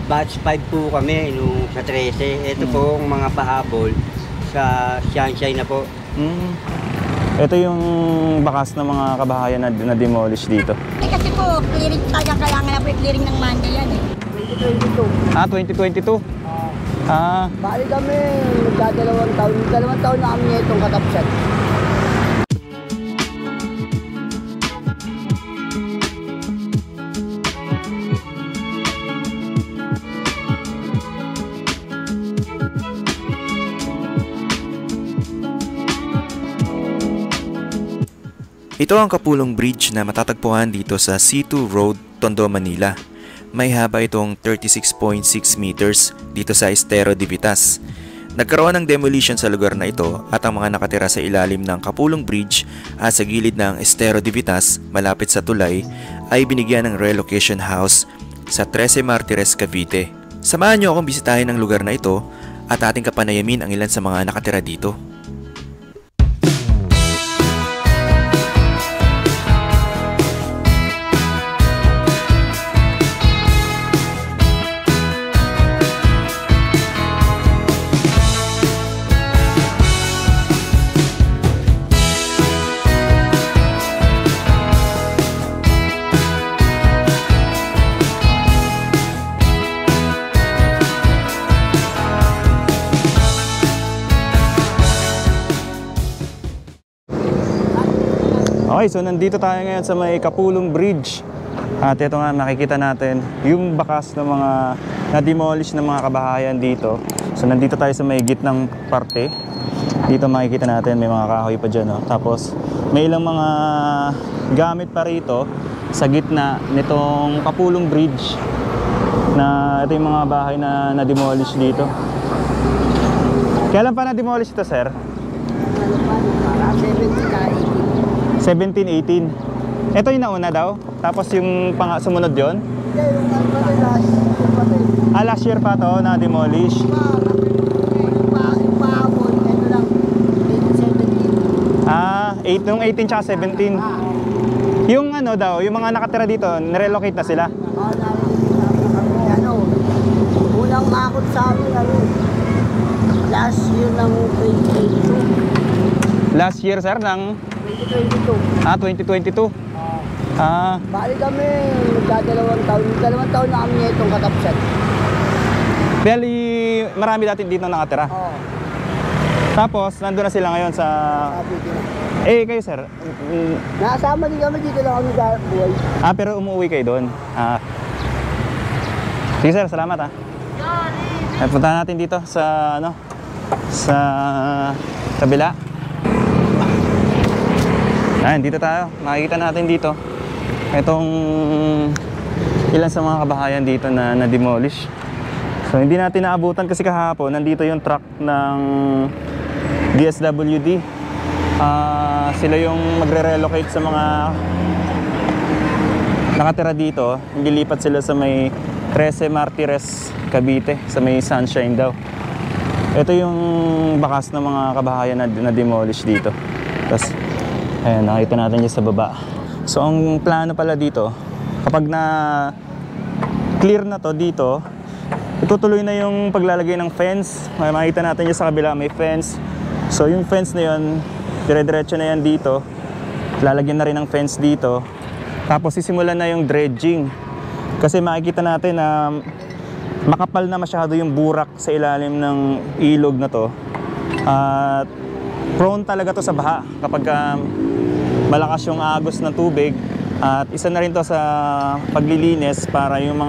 batch 5 po kami nung sa 13. Ito po ang mga pahabol sa Sunshine na po. Ito yung bakas ng mga kabahayan na demolish dito. Kasi po, clearing tayo, kailangan na po yung clearing ng Monday yan eh. 2022? Bali kami, magdadalawang taon na kami niya itong katapsan. Ito ang Kapulong Bridge na matatagpuan dito sa C2 Road, Tondo, Manila. May haba itong 36.6 meters dito sa Estero Divitas. Nagkaroon ng demolition sa lugar na ito at ang mga nakatira sa ilalim ng Kapulong Bridge at sa gilid ng Estero Divitas malapit sa tulay ay binigyan ng relocation house sa 13 Martires, Cavite. Samahan niyo akong bisitahin ang lugar na ito at ating kapanayamin ang ilan sa mga nakatira dito. Okay, so nandito tayo ngayon sa may Kapulong Bridge. At ito nga, makikita natin yung bakas ng mga na-demolish ng mga kabahayan dito. So nandito tayo sa may gitnang parte. Dito makikita natin may mga kahoy pa dyan. Tapos may ilang mga gamit pa rito sa gitna nitong Kapulong Bridge. Na ito yung mga bahay na na-demolish dito. Kailan pa na-demolish ito, sir? 17-18. Ito yung nauna daw? Tapos yung sumunod yon? Last year pa to na-demolish? Nung 18 tsaka 17. Yung ano daw, yung mga nakatira dito, nirelocate na sila? Unang makot sa amin, last year ng 2022. Last year, sir, ng 2022. 2022. Bali kami, magdadalawang taon na kami niya itong katapsan. Bali, marami dati dito nakatira. Tapos, nandun na sila ngayon sa... kayo, sir? Nakasama din kami, dito lang kami buhay. Pero umuwi kayo doon. Sige, sir, salamat punta natin dito sa, sa kabila. Dito tayo. Makikita natin dito itong ilan sa mga kabahayan dito na na-demolish. So hindi natin naabutan kasi kahapon nandito yung truck ng DSWD. Sila yung magre-relocate sa mga nakatira dito. Lilipat sila sa may 13 Martires, Cavite, sa may Sunshine daw. Ito yung bakas ng mga kabahayan na demolish dito. Tapos ayan, nakita natin dyan sa baba. So ang plano pala dito, kapag na clear na to dito, itutuloy na yung paglalagay ng fence. Makikita natin dyan sa kabila may fence. So yung fence na yun, dire-diretso na yan dito. Lalagyan na rin ng fence dito. Tapos sisimulan na yung dredging. Kasi makikita natin na makapal na masyado yung burak sa ilalim ng ilog na to. At prone talaga to sa baha kapag malakas yung agos ng tubig. At isa na rin to sa paglilinis para yung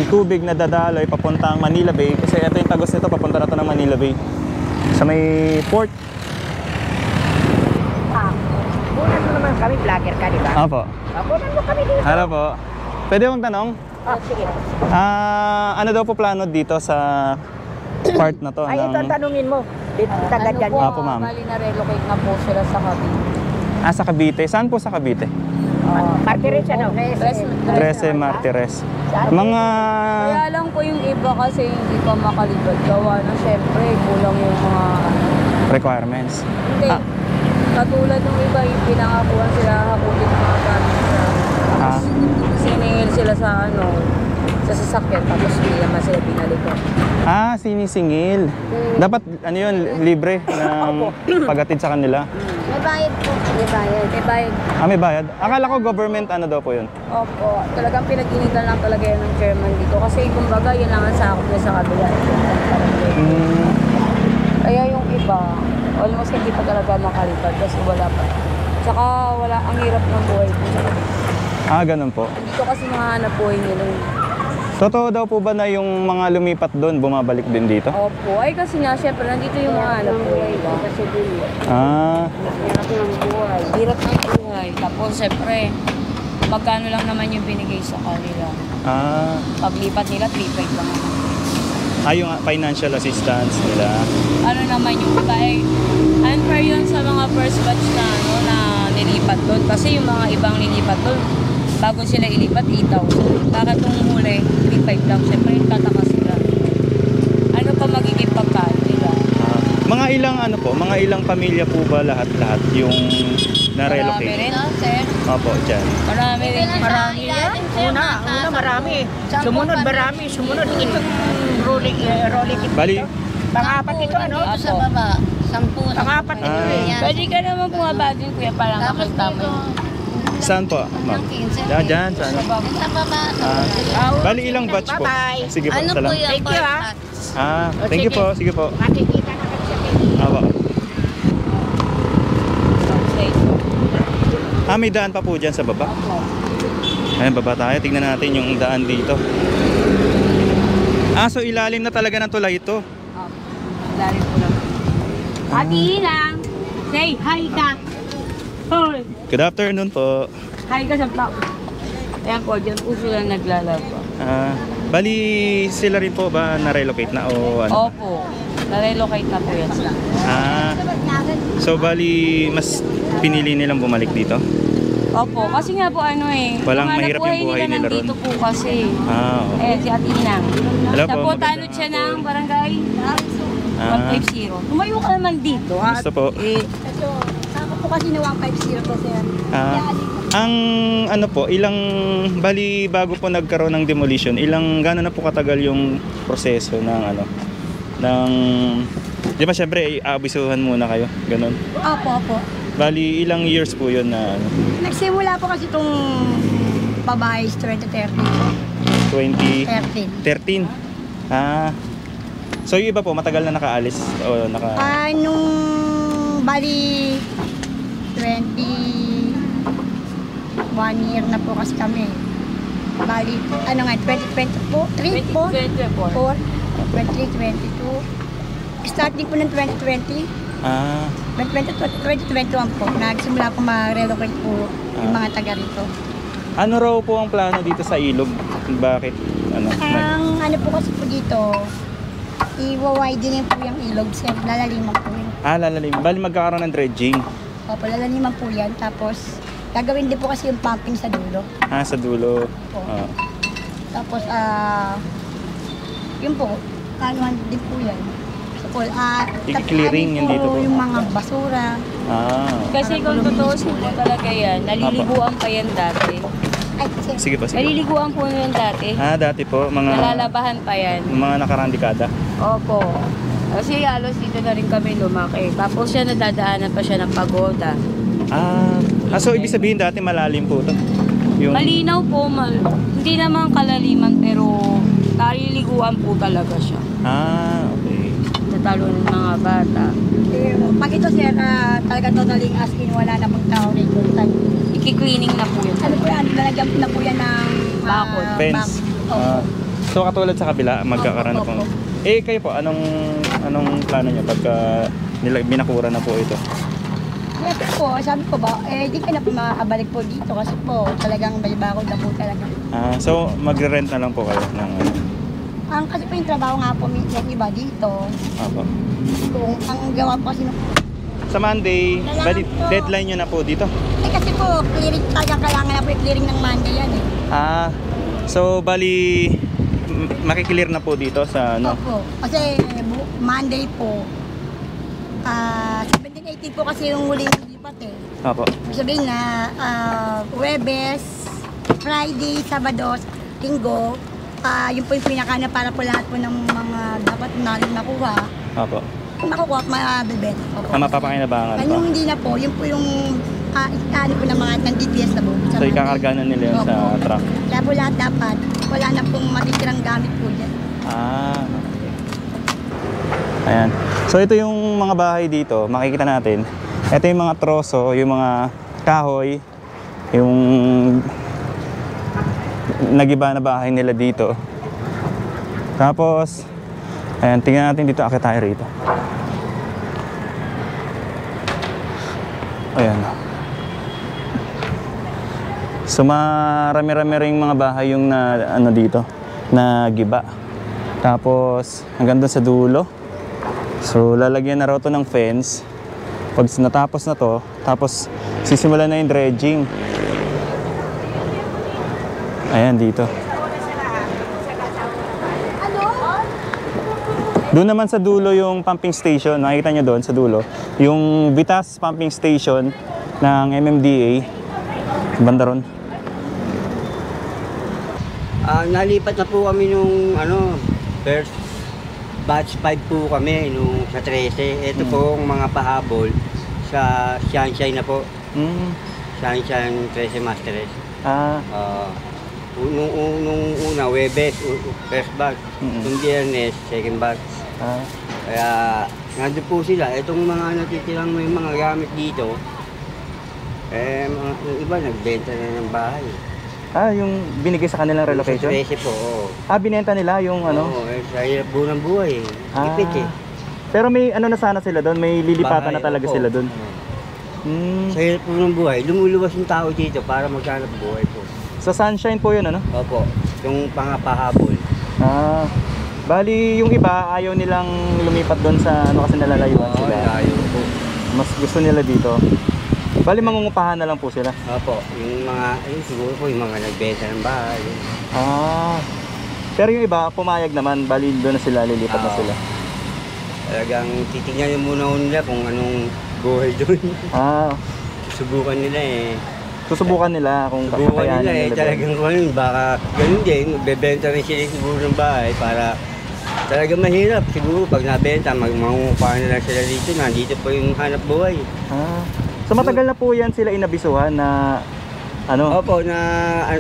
tubig na dadaloy papuntang Manila Bay. Kasi ito yung tagos nito, papunta na to ng Manila Bay sa may port. Bunan mo naman kami, vlogger ka, di ba? Opo. Bunan mo kami dito. Hello po. Pwede mong tanong? Sige. Ano daw po plano dito sa part na to? Ay, ito ang tanungin mo. Tagad yan. Apo, ma'am. Bali na relocate na po sila sa Cavite. Sa Cavite. Saan po sa Cavite? Martires, 13 Martires. Mga... Kaya lang po yung iba kasi hindi pa makalibad. Gawa na syempre, kulang yung mga... requirements. Hindi. Katulad ng iba, yung pinangakuhan sila hakutin mga gamit sila. Siningil sila sa sa sasakyan, tapos hindi naman sila binalikan. Ah, sinisingil. Dapat ano yun, libre ng paghatid sa kanila. May bayad po. May bayad. May bayad. Ah, may bayad? Akala ko government ano daw po yun. Opo, talagang pinag-initan lang talaga yan ng chairman dito. Kasi kumbaga, yun lang ang sakop niya sa kabila. Kaya yung iba, almost hindi pa talaga makalipad kasi wala pa. Tsaka wala, ang hirap ng buhay po. Ah, ganun po. Dito kasi mahanap buhay nila. Totoo daw po ba na yung mga lumipat doon, bumabalik din dito? Opo, ay kasi nga, syempre, nandito yung mahanap buhay. Kasi dito. Ah, Hirap ng buhay. Hirap ng buhay. Tapos, syempre, magkano lang naman yung binigay sa kanila. ah, Paglipat nila, 3.5 lang. yung financial assistance nila. Ano naman yung iba eh, unfair yun sa mga first batch na, ano, na nilipat doon. Kasi yung mga ibang nilipat doon, bago sila ilipat, 8,000. Bakit itong huli, 3.5 lang. Siyempre, tataka sila. Ano pa magiging pagkain nila? Mga ilang ano po, mga ilang pamilya po ba lahat-lahat yung Marami na-relocate? rin, sir. Opo, dyan. Marami rin. Marami yan. Una marami. Sumunod marami. Sumunod itong rolling ito. Bali, Pang-apat ito, ano? Apo. Sa baba. 10. Pang-apat ito eh. Pwede ka naman bumaba din, kuya, para makasama yun. saan po, ma'am? Dyan, saan? Sa baba. Bali, ilang batch po? Bye-bye. Sige po, Ano po salamat. yung Thank you, ah. Ah, thank you po, sige po. Makikita na kami sa video. Apo. Say. Ah, may daan pa po dyan sa baba. Ayan, baba tayo. Tingnan natin yung daan dito. Ah, so ilalim na talaga ng tulay ito. Lalim po lang. Ate lang. Say hi ka. Hoy. Good afternoon po. Hi ka sa vlog. Ayan po, dyan po sila naglalaba. Ah, bali sila rin po ba na-relocate na o ano? Opo. Na-relocate na po yan sila. Ah, so bali mas pinili nilang bumalik dito? Opo, kasi nga po ano eh. Walang ang mahirap yung buhay nila ron. nandito po kasi. Ah, okay. Eh, si Ate Inang. Hello Siya po, po, magandang tanod siya hapon. ng barangay Ah. 150. Tumayo ka naman dito. At, Gusto po. Ito. Ako po kasi na 150 to, sir. Ah, ang ano po, ilang bali bago po nagkaroon ng demolition, gaano na po katagal yung proseso ng ano ng di ba syempre aabisuhan muna kayo, ganun. Opo. Bali ilang years po 'yun na ano, Nagsimula po kasi itong babae 2013. 2013. Ah. So yung iba po matagal na nakaalis o naka Nung bali 1 year na po kasi kami. Bali, ano nga, 2023 po? 2024. 23, 22. Starting po ng 2020, Ah, 2021 po, nagsimula po ma-relocate po yung mga taga rito. ano raw po ang plano dito sa ilog? Bakit ano? Ang ano po kasi po dito, i-widening po yung ilog, sir, lalaliman po yun. Ah, lalalim. Bali magkakaroon ng dredging. Opo, lalaliman po yan, tapos gagawin din po kasi yung pumping sa dulo. Ah, sa dulo. Opo. Ah. Tapos, yun po, kanuhan din po yan. So, I-clearing yun dito po. Yung mga basura. Ah. Kasi kung totoo po talaga yan, naliliguan pa yan dati. Ay, sir. Sige po, sige. Naliliguan po yan dati. Ah, dati po, Nalalabahan pa yan. mga nakarang dekada. Opo. Kasi halos dito na rin kami lumaki. Tapos siya nadadaanan pa siya ng pagoda. Ah, so ibig sabihin dati malalim po to. Yung Malinaw po, hindi naman kalaliman pero naliliguan po talaga siya. Ah, okay. Natalo ng mga bata. Pero pag ito, sir, talaga totally as in, wala na pong tao rito. Iki-cleaning na po yun. Ano po yan? Lalagyan po na po yan ng Bakod. Fence. Opo. Ah, so katulad sa kabila, magkakaroon na po. Opo. Eh kayo po, anong plano niyo pagka binakura na po ito? Kaya po, sabi ko ba, di ka na po makakabalik po dito kasi po talagang may bakod na po talaga. Ah, so magre-rent na lang po kayo ng Ang kasi po yung trabaho nga po yung iba dito. Apo. Kung ang gawa po kasi Sa Monday, bali, deadline niyo na po dito. kasi po, clearing talaga kailangan na po yung clearing ng Monday yan eh. Ah, so bali makiklear na po dito sa ano? Opo. Kasi Monday po, 17-18 po kasi yung huling lipat eh. Apo. Ibig sabihin na Huwebes, Friday, Sabado, Linggo, Baka yun po yung pinakana para po lahat po ng mga dapat natin makuha. Opo. Makukuha at mabibenta po. Mapapakinabangan Ano pa. yung hindi na po, yun po yung ano po ng mga ng DPS na po. So ikakarga na nila yun sa Opo. truck. Kaya po lahat dapat, wala na pong matitirang gamit po dyan. Ayan. So ito yung mga bahay dito, makikita natin. Ito yung mga troso, yung mga kahoy, yung nagiba na bahay nila dito. Tapos, ayan, tingnan natin dito, akit tayo rito. Ayan. So marami-rami ring mga bahay yung na, ano dito, na giba. Tapos hanggang doon sa dulo. So lalagyan na raw to ng fence. Pag natapos na to, tapos sisimulan na yung dredging. Ayan dito. Doon naman sa dulo yung pumping station, nakikita nyo doon sa dulo. Yung Vitas pumping station ng MMDA. Banda ron. Nalipat na po kami nung first batch 5 po kami nung sa 13. Ito pong mga pahabol sa Sunshine na po. Sunshine 13 Masters. Nung una, Webes, first batch. Nung Biyernes, second batch. Kaya nandun po sila. Itong mga natitirang may mga gamit dito, yung iba nagbenta na ng bahay. Yung binigay sa kanilang relocation? Sa 13 po, oo. Binenta nila yung ano? Oo, sa hirap po ng buhay. Ipit eh. Pero may ano na sana sila doon? May lilipatan Bahay, na talaga opo. sila doon? Sa hirap po ng buhay, lumuluwas yung tao dito para maghanap buhay po. Sa Sunshine po yun, ano? Opo, yung pangapahabol. Bali, yung iba ayaw nilang lumipat doon sa ano kasi nalalayuan Oo, sila. layo po. Mas gusto nila dito. Bali, mangungupahan na lang po sila. Opo, yung mga, siguro po yung mga nagbenta ng bahay. Pero yung iba, pumayag naman. Bali, doon na sila, lilipat na sila. Talagang titignan yung muna nila kung anong buhay doon. Subukan nila eh. Susubukan nila kung Subukan kakayanin nila eh, nila. talagang kung ano, baka ganun din, bebenta rin sila siguro ng bahay para talagang mahirap. Siguro pag nabenta, mangungupahan na lang sila dito, nandito po yung hanap buhay. So matagal na po yan sila inabisuhan na ano? Opo, na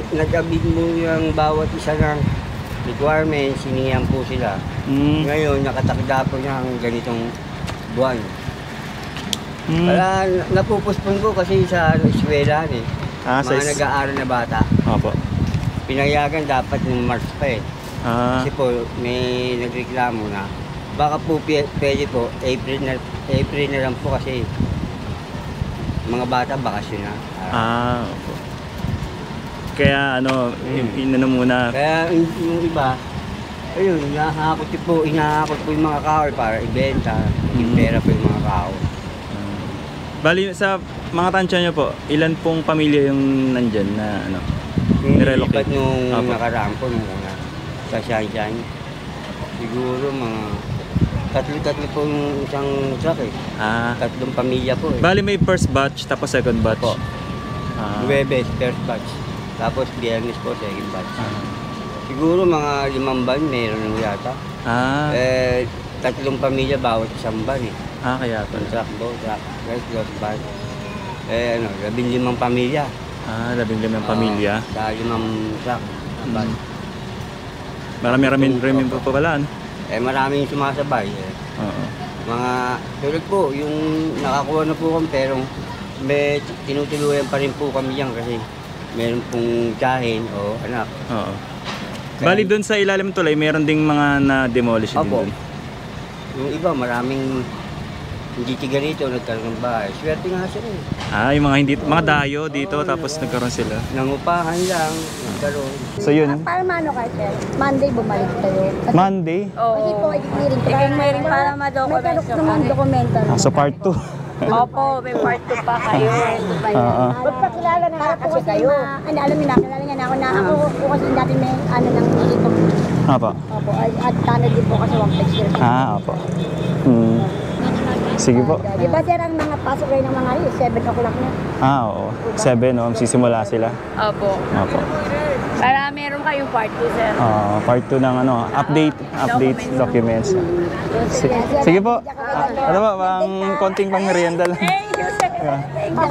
nag-abid mo yung bawat isa ng requirements, sinihan po sila. Ngayon, nakatakda po niya ang ganitong buwan. Kaya napupuspon ko kasi sa eskwelahan eh. Mga nag-aaral na bata. Opo. Pinayagan dapat ng March pa eh. Kasi po may nagreklamo na baka po pwede po April na lang po kasi mga bata bakasyon na. Opo. Kaya ano, inano muna. Kaya yung iba, ayun, inahakot po yung mga kahoy para ibenta. Yung pera po yung mga kahoy. Bali, sa mga tansya nyo po, ilan pong pamilya yung nandyan na ano? Nirelocate? Nung nakaraan po muna sa Sunshine. Siguro mga tatlo po yung isang truck eh. Tatlong pamilya po eh. Bali, may first batch tapos second batch? Po. Luwebes, first batch. Tapos Biyernes po, second batch. Siguro mga 5 ban meron nung yata. Tatlong pamilya bawat isang ban eh. Kaya po. Truck, right, ban. 15 pamilya. 15 pamilya. Sa 5 truck, ban. Marami-rami po pala, ano? Maraming sumasabay. Mga tulad po, yung nakakuha na po kami pero may tinutuluyan pa rin po kami yan kasi meron pong tiyahin o anak. Bali doon sa ilalim tulay, meron ding mga na-demolish din doon. Yung iba, maraming hindi tiga rito, nagkaroon ng bahay. Swerte nga sila eh. Yung mga dayo dito tapos nagkaroon sila. Nangupahan lang, nagkaroon. So yun. Para maano kayo, sir? Monday bumalik kayo. Monday? Kasi po, i-clearing para ma-document may naman dokumento. So part 2. Opo, may part 2 pa kayo. Magpakilala na para po kasi kayo. Alam niyo na, kilala niya na ako na ako po kasi dati may ng nilito. Opo. At tanod din po kasi 1 year. Opo. Sige po. Di ba sir, ang mga pasok kayo ng mga 7 o'clock na? Oo. 7, sisimula sila. Opo. Para meron kayong part 2, sir. Part 2 ng ano, update documents. Sige po. Ano ba, konting pang merienda lang.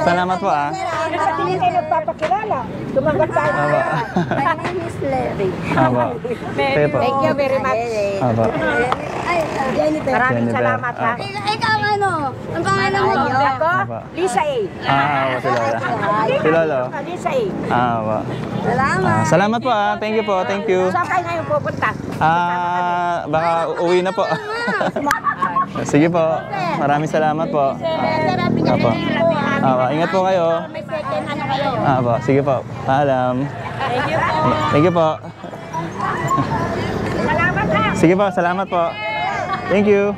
Salamat po Hindi kayo nagpapakilala. Tumagal tayo. My name is Larry. Sige po. Thank you very much. Jennifer. Maraming Jennifer. salamat ha. Ikaw ano? Ang pangalan mo? Ako, Apa. Lisa A. Si Lola. Si Lolo. Lisa A. Salamat. Salamat po Thank you po. Thank you. Saan kayo ngayon pupunta? Baka uwi na po. Sige po. Maraming salamat po. Apo. Ingat po kayo. May second ano kayo? Sige po. Paalam. Thank you po. Thank you po. Salamat ha. Sige po. Salamat po. Thank you.